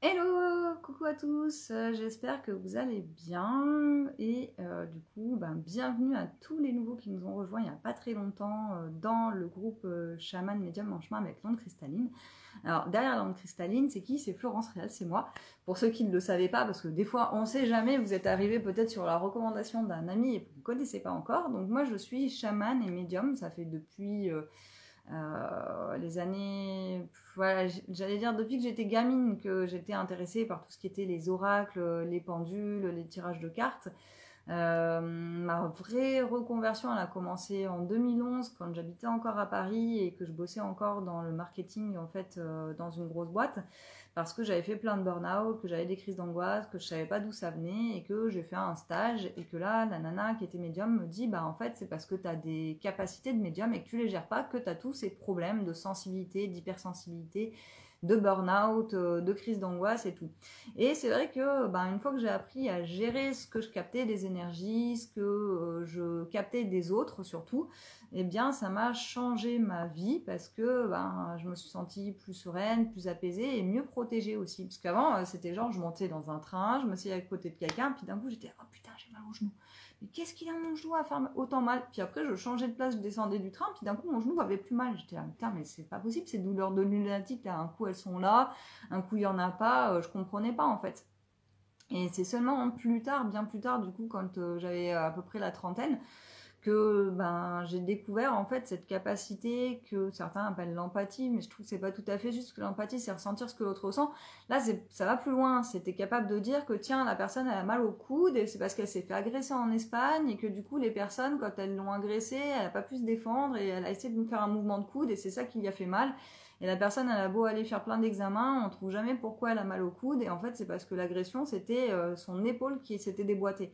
Hello, coucou à tous, j'espère que vous allez bien et du coup bienvenue à tous les nouveaux qui nous ont rejoints il n'y a pas très longtemps dans le groupe Chaman Médium en chemin avec l'onde cristalline. Alors derrière l'onde cristalline c'est qui? C'est Florence Réal, c'est moi. Pour ceux qui ne le savaient pas, parce que des fois on ne sait jamais, vous êtes arrivé peut-être sur la recommandation d'un ami et vous ne connaissez pas encore. Donc moi je suis chaman et médium, ça fait depuis... les années, voilà, j'allais dire depuis que j'étais gamine que j'étais intéressée par tout ce qui était les oracles, les pendules, les tirages de cartes. Ma vraie reconversion, elle a commencé en 2011 quand j'habitais encore à Paris et que je bossais encore dans le marketing en fait dans une grosse boîte parce que j'avais fait plein de burn-out, que j'avais des crises d'angoisse, que je savais pas d'où ça venait et que j'ai fait un stage et que là la nana qui était médium me dit en fait c'est parce que tu as des capacités de médium et que tu les gères pas que tu as tous ces problèmes de sensibilité, d'hypersensibilité, de burn-out, de crise d'angoisse et tout. Et c'est vrai que une fois que j'ai appris à gérer ce que je captais des énergies, ce que je captais des autres surtout, eh bien ça m'a changé ma vie parce que je me suis sentie plus sereine, plus apaisée et mieux protégée aussi. Parce qu'avant c'était genre je montais dans un train, je me m'asseyais à côté de quelqu'un, puis d'un coup j'étais oh putain j'ai mal au genou. Mais qu'est-ce qu'il a mon genou à faire autant mal? Puis après je changeais de place, je descendais du train, puis d'un coup mon genou avait plus mal. J'étais là putain mais c'est pas possible, ces douleurs de lunatique là, un coup elles sont là, un coup il y en a pas, je comprenais pas en fait. Et c'est seulement plus tard, bien plus tard du coup quand j'avais à peu près la trentaine, que j'ai découvert en fait cette capacité que certains appellent l'empathie, mais je trouve que c'est pas tout à fait juste, que l'empathie c'est ressentir ce que l'autre ressent. Là ça va plus loin, c'était capable de dire que tiens la personne elle a mal au coude et c'est parce qu'elle s'est fait agresser en Espagne et que du coup les personnes quand elles l'ont agressée elle a pas pu se défendre et elle a essayé de me faire un mouvement de coude et c'est ça qui lui a fait mal. Et la personne, elle a beau aller faire plein d'examens, on trouve jamais pourquoi elle a mal au coude. Et en fait, c'est parce que l'agression, c'était son épaule qui s'était déboîtée.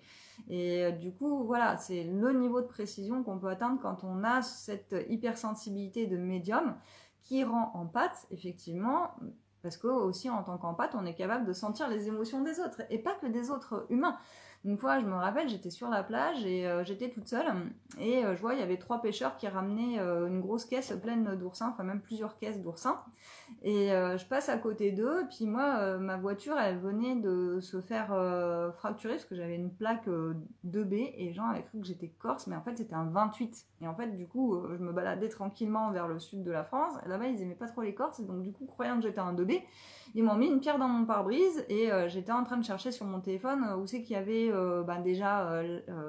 Et du coup, voilà, c'est le niveau de précision qu'on peut atteindre quand on a cette hypersensibilité de médium qui rend empathe, effectivement, parce que aussi en tant qu'empathe, on est capable de sentir les émotions des autres, et pas que des autres humains. Une fois, je me rappelle, j'étais sur la plage et j'étais toute seule et je vois, il y avait 3 pêcheurs qui ramenaient une grosse caisse pleine d'oursins, enfin même plusieurs caisses d'oursins. Et je passe à côté d'eux, puis moi, ma voiture, elle venait de se faire fracturer parce que j'avais une plaque 2B et les gens avaient cru que j'étais corse, mais en fait c'était un 28. Et en fait, du coup, je me baladais tranquillement vers le sud de la France. Et là-bas, ils aimaient pas trop les Corses, et donc du coup, croyant que j'étais un 2B, ils m'ont mis une pierre dans mon pare-brise et j'étais en train de chercher sur mon téléphone où c'est qu'il y avait déjà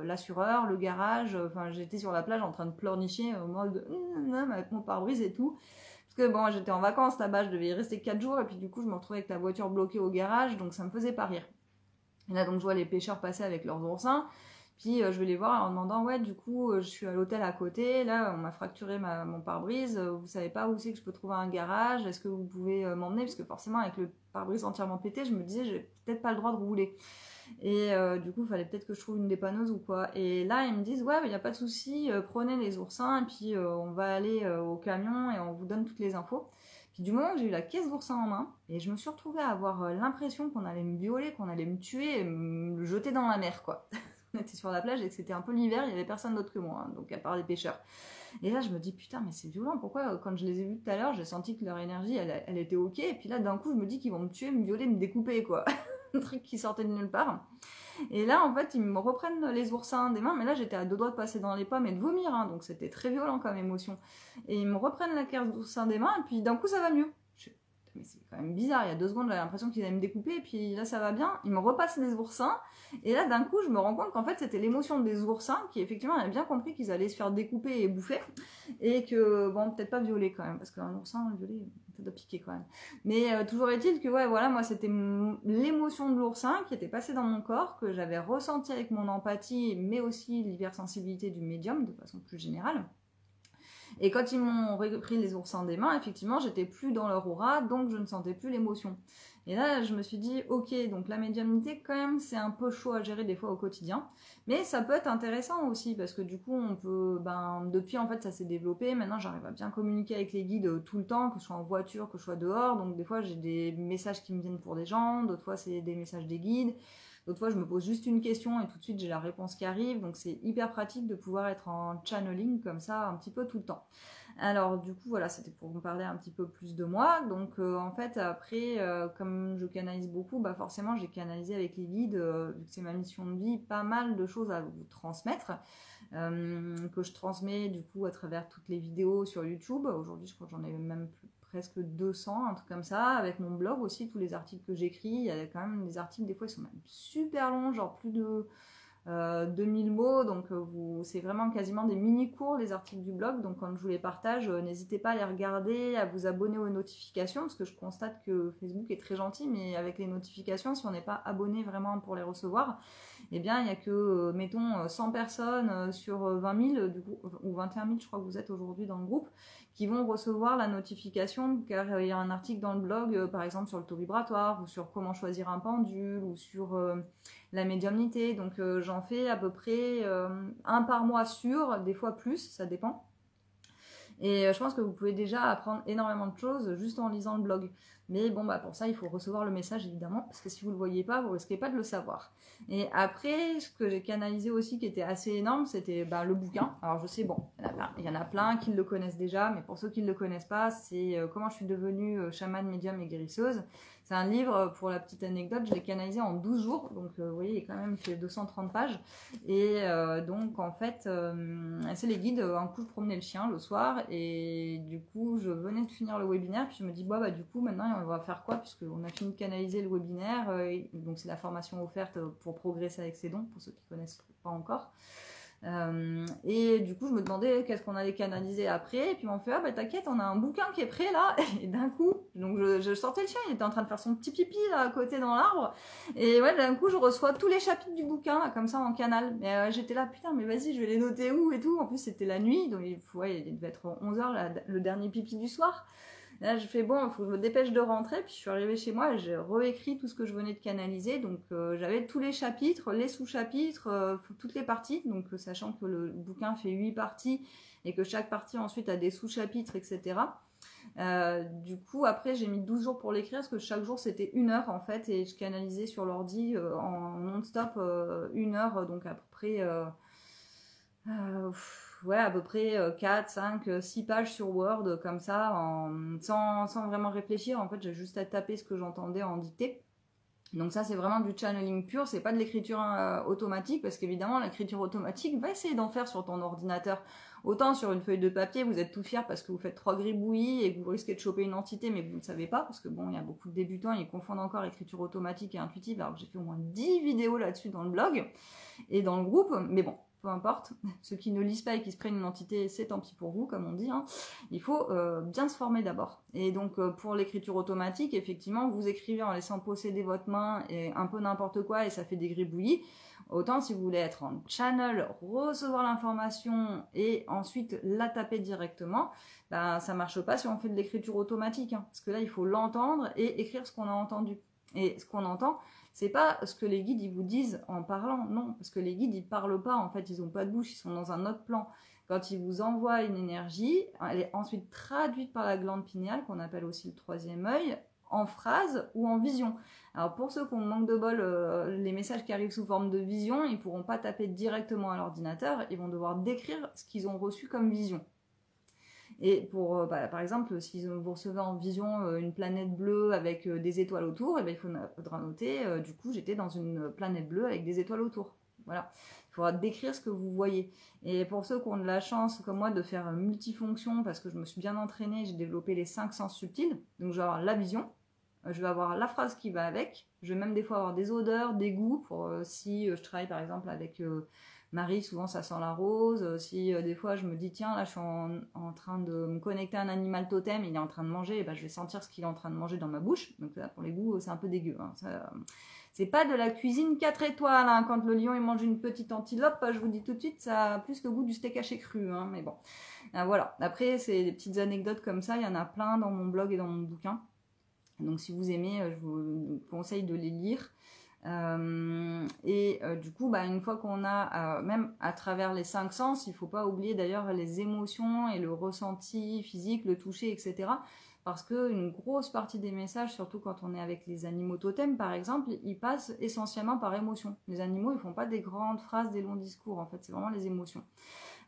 l'assureur, le garage. Enfin, j'étais sur la plage en train de pleurnicher au mode avec mon pare-brise et tout. Parce que bon, j'étais en vacances là-bas, je devais y rester 4 jours et puis du coup, je me retrouvais avec la voiture bloquée au garage, donc ça me faisait pas rire. Et là, donc, je vois les pêcheurs passer avec leurs oursins. Puis je vais les voir en leur demandant ouais du coup je suis à l'hôtel à côté, là on m'a fracturé mon pare-brise, vous savez pas où c'est que je peux trouver un garage, est-ce que vous pouvez m'emmener, parce que forcément avec le pare-brise entièrement pété je me disais j'ai peut-être pas le droit de rouler. Et du coup il fallait peut-être que je trouve une dépanneuse ou quoi. Et là ils me disent ouais il n'y a pas de souci, prenez les oursins et puis on va aller au camion et on vous donne toutes les infos. Puis du moment que j'ai eu la caisse d'oursins en main, et je me suis retrouvée à avoir l'impression qu'on allait me violer, qu'on allait me tuer et me jeter dans la mer quoi. On était sur la plage et que c'était un peu l'hiver, il y avait personne d'autre que moi, hein, donc à part les pêcheurs. Et là, je me dis, putain, mais c'est violent, pourquoi quand je les ai vus tout à l'heure, j'ai senti que leur énergie, elle était ok, et puis là, d'un coup, je me dis qu'ils vont me tuer, me violer, me découper, quoi. Un truc qui sortait de nulle part. Et là, en fait, ils me reprennent les oursins des mains, mais là, j'étais à 2 doigts de passer dans les pommes et de vomir, hein, donc c'était très violent comme émotion. Et ils me reprennent la caisse d'oursins des mains, et puis d'un coup, ça va mieux. Mais c'est quand même bizarre, il y a 2 secondes j'avais l'impression qu'ils allaient me découper et puis là ça va bien, ils me repassent des oursins et là d'un coup je me rends compte qu'en fait c'était l'émotion des oursins qui effectivement avaient bien compris qu'ils allaient se faire découper et bouffer et que bon peut-être pas violer quand même parce qu'un oursin violer ça doit piquer quand même, mais toujours est-il que ouais voilà moi c'était l'émotion de l'oursin qui était passée dans mon corps, que j'avais ressenti avec mon empathie mais aussi l'hypersensibilité du médium de façon plus générale. Et quand ils m'ont repris les oursins des mains, effectivement, j'étais plus dans leur aura, donc je ne sentais plus l'émotion. Et là, je me suis dit, ok, donc la médiumnité, quand même, c'est un peu chaud à gérer des fois au quotidien. Mais ça peut être intéressant aussi, parce que du coup, on peut, depuis, en fait, ça s'est développé. Maintenant, j'arrive à bien communiquer avec les guides tout le temps, que je sois en voiture, que je sois dehors. Donc, des fois, j'ai des messages qui me viennent pour des gens, d'autres fois, c'est des messages des guides. D'autres fois, je me pose juste une question et tout de suite, j'ai la réponse qui arrive. Donc, c'est hyper pratique de pouvoir être en channeling comme ça un petit peu tout le temps. Alors du coup voilà, c'était pour vous parler un petit peu plus de moi. Donc en fait après, comme je canalise beaucoup, bah forcément j'ai canalisé avec les guides, vu que c'est ma mission de vie, pas mal de choses à vous transmettre, que je transmets du coup à travers toutes les vidéos sur YouTube. Aujourd'hui je crois que j'en ai même presque 200, un truc comme ça, avec mon blog aussi, tous les articles que j'écris. Il y a quand même des articles, des fois ils sont même super longs, genre plus de 2000 mots, donc c'est vraiment quasiment des mini-cours, les articles du blog. Donc quand je vous les partage, n'hésitez pas à les regarder, à vous abonner aux notifications, parce que je constate que Facebook est très gentil, mais avec les notifications, si on n'est pas abonné vraiment pour les recevoir, eh bien il n'y a que, mettons, 100 personnes sur 20 000, du coup, ou 21 000, je crois que vous êtes aujourd'hui dans le groupe, qui vont recevoir la notification car il y a un article dans le blog, par exemple sur le taux vibratoire, ou sur comment choisir un pendule, ou sur la médiumnité. Donc j'en fais à peu près un par mois sûr, des fois plus, ça dépend. Et je pense que vous pouvez déjà apprendre énormément de choses juste en lisant le blog. Mais bon, bah pour ça, il faut recevoir le message évidemment, parce que si vous ne le voyez pas, vous risquez pas de le savoir. Et après, ce que j'ai canalisé aussi qui était assez énorme, c'était le bouquin. Alors je sais, bon, il y en a plein qui le connaissent déjà, mais pour ceux qui ne le connaissent pas, c'est Comment je suis devenue chamane, médium et guérisseuse. C'est un livre, pour la petite anecdote, je l'ai canalisé en 12 jours, donc vous voyez, il a quand même fait 230 pages. Et donc en fait, c'est les guides. Un coup, je promenais le chien le soir, et du coup, je venais de finir le webinaire, puis je me dis, bah du coup, maintenant, on va faire quoi, puisqu'on a fini de canaliser le webinaire, donc c'est la formation offerte pour progresser avec ses dons, pour ceux qui ne connaissent pas encore. Et du coup je me demandais qu'est-ce qu'on allait canaliser après, et puis on fait t'inquiète, on a un bouquin qui est prêt là. Et d'un coup donc je sortais le chien, il était en train de faire son petit pipi là à côté dans l'arbre, et ouais, d'un coup je reçois tous les chapitres du bouquin là, comme ça en canal. Mais j'étais là, putain, mais vas-y, je vais les noter où et tout. En plus c'était la nuit, donc il devait être 11h le dernier pipi du soir. Là, je fais bon, il faut que je me dépêche de rentrer. Puis je suis arrivée chez moi et j'ai réécrit tout ce que je venais de canaliser. Donc j'avais tous les chapitres, les sous-chapitres, toutes les parties. Donc sachant que le bouquin fait 8 parties et que chaque partie ensuite a des sous-chapitres, etc. Du coup, après, j'ai mis 12 jours pour l'écrire parce que chaque jour c'était 1 heure en fait. Et je canalisais sur l'ordi en non-stop 1 heure, donc à peu près. Ouais, à peu près 4, 5, 6 pages sur Word, comme ça, sans vraiment réfléchir. En fait, j'ai juste à taper ce que j'entendais en dictée. Donc ça, c'est vraiment du channeling pur, c'est pas de l'écriture automatique, parce qu'évidemment, l'écriture automatique, va essayer d'en faire sur ton ordinateur. Autant sur une feuille de papier, vous êtes tout fier parce que vous faites 3 gribouillis et que vous risquez de choper une entité, mais que vous ne le savez pas, parce que bon, il y a beaucoup de débutants, ils confondent encore écriture automatique et intuitive, alors que j'ai fait au moins 10 vidéos là-dessus dans le blog et dans le groupe, mais bon, peu importe, ceux qui ne lisent pas et qui se prennent une entité, c'est tant pis pour vous, comme on dit, hein. Il faut bien se former d'abord. Et donc pour l'écriture automatique, effectivement, vous écrivez en laissant posséder votre main et un peu n'importe quoi, et ça fait des gribouillis. Autant si vous voulez être en channel, recevoir l'information et ensuite la taper directement, ça marche pas si on fait de l'écriture automatique, hein, parce que là il faut l'entendre et écrire ce qu'on a entendu. Et ce qu'on entend, c'est pas ce que les guides ils vous disent en parlant, non, parce que les guides ils parlent pas, en fait ils ont pas de bouche, ils sont dans un autre plan. Quand ils vous envoient une énergie, elle est ensuite traduite par la glande pinéale, qu'on appelle aussi le 3e œil, en phrase ou en vision. Alors pour ceux qui ont manque de bol, les messages qui arrivent sous forme de vision, ils pourront pas taper directement à l'ordinateur, ils vont devoir décrire ce qu'ils ont reçu comme vision. Et pour, par exemple, si vous recevez en vision une planète bleue avec des étoiles autour, il faudra noter, du coup, j'étais dans une planète bleue avec des étoiles autour. Voilà. Il faudra décrire ce que vous voyez. Et pour ceux qui ont de la chance, comme moi, de faire multifonction, parce que je me suis bien entraînée, j'ai développé les 5 sens subtils. Donc, je vais avoir la vision, je vais avoir la phrase qui va avec, je vais même des fois avoir des odeurs, des goûts, pour si je travaille par exemple avec Marie, souvent ça sent la rose. Si des fois je me dis tiens là je suis en train de me connecter à un animal totem, il est en train de manger, et je vais sentir ce qu'il est en train de manger dans ma bouche. Donc là pour les goûts c'est un peu dégueu, hein. C'est pas de la cuisine 4 étoiles, hein. Quand le lion il mange une petite antilope, je vous dis tout de suite ça a plus le goût du steak haché cru, hein. Mais bon, voilà. Après c'est des petites anecdotes comme ça, il y en a plein dans mon blog et dans mon bouquin. Donc si vous aimez, je vous conseille de les lire. Du coup, une fois qu'on a, même à travers les 5 sens, il ne faut pas oublier d'ailleurs les émotions et le ressenti physique, le toucher, etc. Parce qu'une grosse partie des messages, surtout quand on est avec les animaux totems par exemple, ils passent essentiellement par émotion. Les animaux, ils ne font pas des grandes phrases, des longs discours, en fait, c'est vraiment les émotions.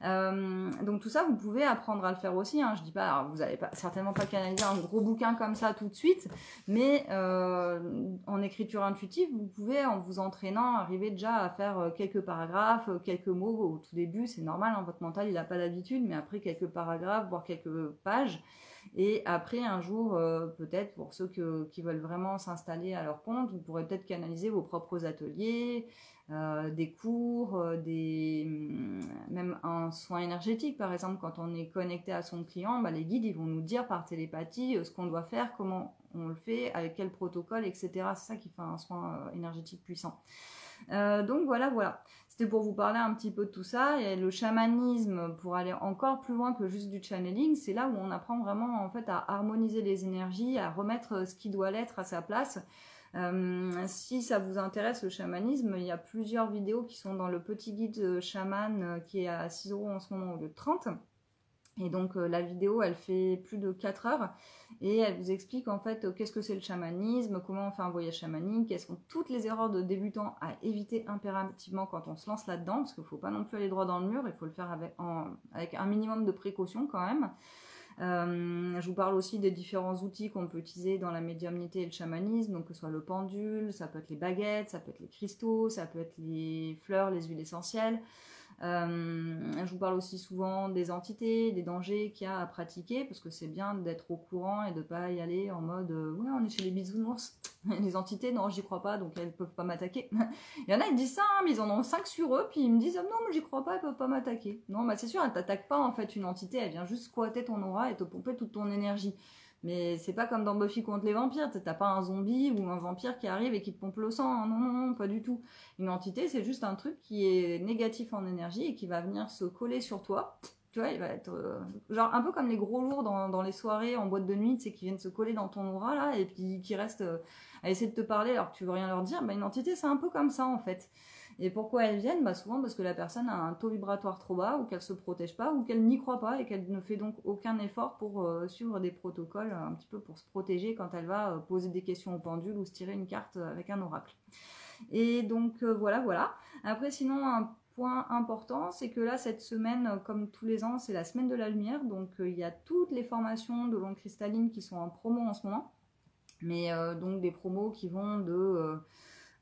Donc tout ça, vous pouvez apprendre à le faire aussi. Hein. Je dis pas, alors vous n'allez certainement pas canaliser un gros bouquin comme ça tout de suite, mais en écriture intuitive, vous pouvez, en vous entraînant, arriver déjà à faire quelques paragraphes, quelques mots au tout début. C'est normal, hein, votre mental, il n'a pas d'habitude, mais après quelques paragraphes, voire quelques pages. Et après, un jour, peut-être, pour ceux qui veulent vraiment s'installer à leur compte, vous pourrez peut-être canaliser vos propres ateliers, des cours, même un soin énergétique. Par exemple, quand on est connecté à son client, bah, les guides, ils vont nous dire par télépathie ce qu'on doit faire, comment on le fait, avec quel protocole, etc. C'est ça qui fait un soin énergétique puissant. Donc voilà. C'était pour vous parler un petit peu de tout ça. Et le chamanisme, pour aller encore plus loin que juste du channeling, c'est là où on apprend vraiment en fait à harmoniser les énergies, à remettre ce qui doit l'être à sa place. Si ça vous intéresse le chamanisme, il y a plusieurs vidéos qui sont dans le petit guide chaman qui est à 6 € en ce moment au lieu de 30. Et donc la vidéo, elle fait plus de 4 heures et elle vous explique en fait qu'est-ce que c'est le chamanisme, comment on fait un voyage chamanique, quelles sont toutes les erreurs de débutants à éviter impérativement quand on se lance là-dedans, parce qu'il ne faut pas non plus aller droit dans le mur, il faut le faire avec un minimum de précaution quand même. Je vous parle aussi des différents outils qu'on peut utiliser dans la médiumnité et le chamanisme, donc que ce soit le pendule, ça peut être les baguettes, ça peut être les cristaux, ça peut être les fleurs, les huiles essentielles. Je vous parle aussi souvent des entités, des dangers qu'il y a à pratiquer, parce que c'est bien d'être au courant et de ne pas y aller en mode ouais, on est chez les bisounours. Les entités, non, j'y crois pas, donc elles ne peuvent pas m'attaquer. Il y en a, ils disent ça, hein, mais ils en ont 5 sur eux, puis ils me disent non, mais j'y crois pas, elles peuvent pas m'attaquer. Non, bah c'est sûr, elle t'attaque pas en fait, une entité, elle vient juste squatter ton aura et te pomper toute ton énergie. Mais c'est pas comme dans Buffy contre les vampires, t'as pas un zombie ou un vampire qui arrive et qui te pompe le sang, hein. Non, pas du tout. Une entité, c'est juste un truc qui est négatif en énergie et qui va venir se coller sur toi. Tu vois, il va être genre un peu comme les gros lourds dans les soirées en boîte de nuit, tu sais, qui viennent se coller dans ton aura là et puis qui restent à essayer de te parler alors que tu veux rien leur dire. Bah, une entité, c'est un peu comme ça en fait. Et pourquoi elles viennent? Bah souvent parce que la personne a un taux vibratoire trop bas, ou qu'elle se protège pas, ou qu'elle n'y croit pas, et qu'elle ne fait donc aucun effort pour suivre des protocoles, un petit peu pour se protéger quand elle va poser des questions au pendule ou se tirer une carte avec un oracle. Et donc voilà. Après sinon, un point important, c'est que là, cette semaine, comme tous les ans, c'est la semaine de la lumière, donc il y a toutes les formations de l'onde cristalline qui sont en promo en ce moment, mais donc des promos qui vont de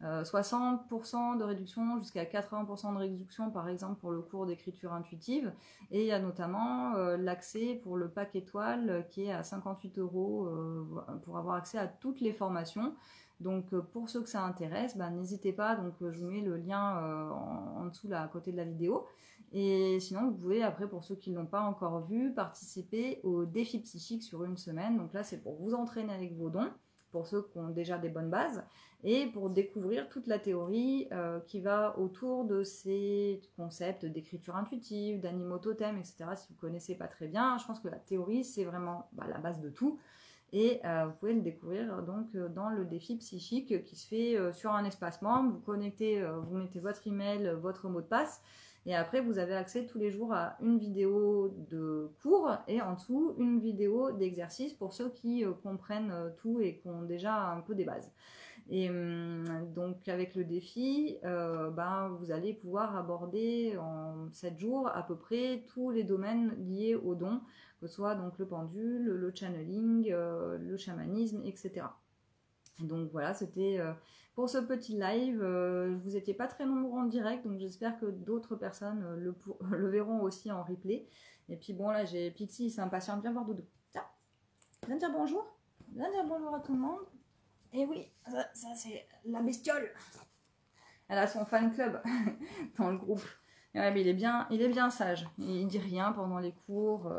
60% de réduction jusqu'à 80% de réduction, par exemple pour le cours d'écriture intuitive, et il y a notamment l'accès pour le pack étoile qui est à 58 € pour avoir accès à toutes les formations. Donc pour ceux que ça intéresse, n'hésitez pas, donc je vous mets le lien en dessous là à côté de la vidéo. Et sinon, vous pouvez, après, pour ceux qui ne l'ont pas encore vu, participer au défi psychique sur une semaine. Donc là, c'est pour vous entraîner avec vos dons, pour ceux qui ont déjà des bonnes bases, et pour découvrir toute la théorie qui va autour de ces concepts d'écriture intuitive, d'animaux totems, etc. Si vous ne connaissez pas très bien, je pense que la théorie, c'est vraiment la base de tout. Et vous pouvez le découvrir donc dans le défi psychique qui se fait sur un espace membre. Vous connectez, vous mettez votre email, votre mot de passe, et après vous avez accès tous les jours à une vidéo de cours et en dessous une vidéo d'exercice pour ceux qui comprennent tout et qui ont déjà un peu des bases. Et donc avec le défi, vous allez pouvoir aborder en 7 jours à peu près tous les domaines liés aux dons, que ce soit donc le pendule, le channeling, le chamanisme, etc. Et donc voilà, c'était pour ce petit live. Vous n'étiez pas très nombreux en direct, donc j'espère que d'autres personnes le verront aussi en replay. Et puis bon, là j'ai Pixie, il s'impatiente, viens voir Doudou. Tiens, viens dire bonjour. Viens dire bonjour à tout le monde. Et oui, ça c'est la bestiole. Elle a son fan club dans le groupe. Et ouais, mais il est bien sage. Il dit rien pendant les cours.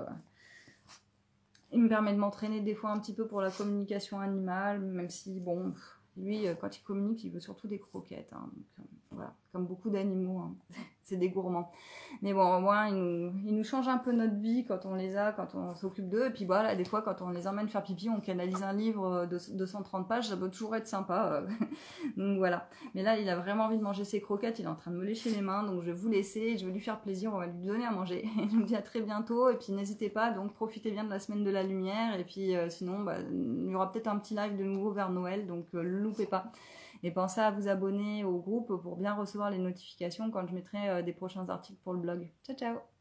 Il me permet de m'entraîner des fois un petit peu pour la communication animale, même si, bon, lui, quand il communique, il veut surtout des croquettes. Hein, donc, voilà, comme beaucoup d'animaux, hein. C'est des gourmands. Mais bon, au moins, il nous change un peu notre vie quand on les a, quand on s'occupe d'eux. Et puis voilà, des fois, quand on les emmène faire pipi, on canalise un livre de 230 pages, ça peut toujours être sympa. Donc voilà. Mais là, il a vraiment envie de manger ses croquettes, il est en train de me lécher les mains, donc je vais vous laisser, je vais lui faire plaisir, on va lui donner à manger. Je vous dis à très bientôt, et puis n'hésitez pas, donc profitez bien de la semaine de la lumière, et puis sinon, il y aura peut-être un petit live de nouveau vers Noël, donc ne le loupez pas. Et pensez à vous abonner au groupe pour bien recevoir les notifications quand je mettrai des prochains articles pour le blog. Ciao, ciao!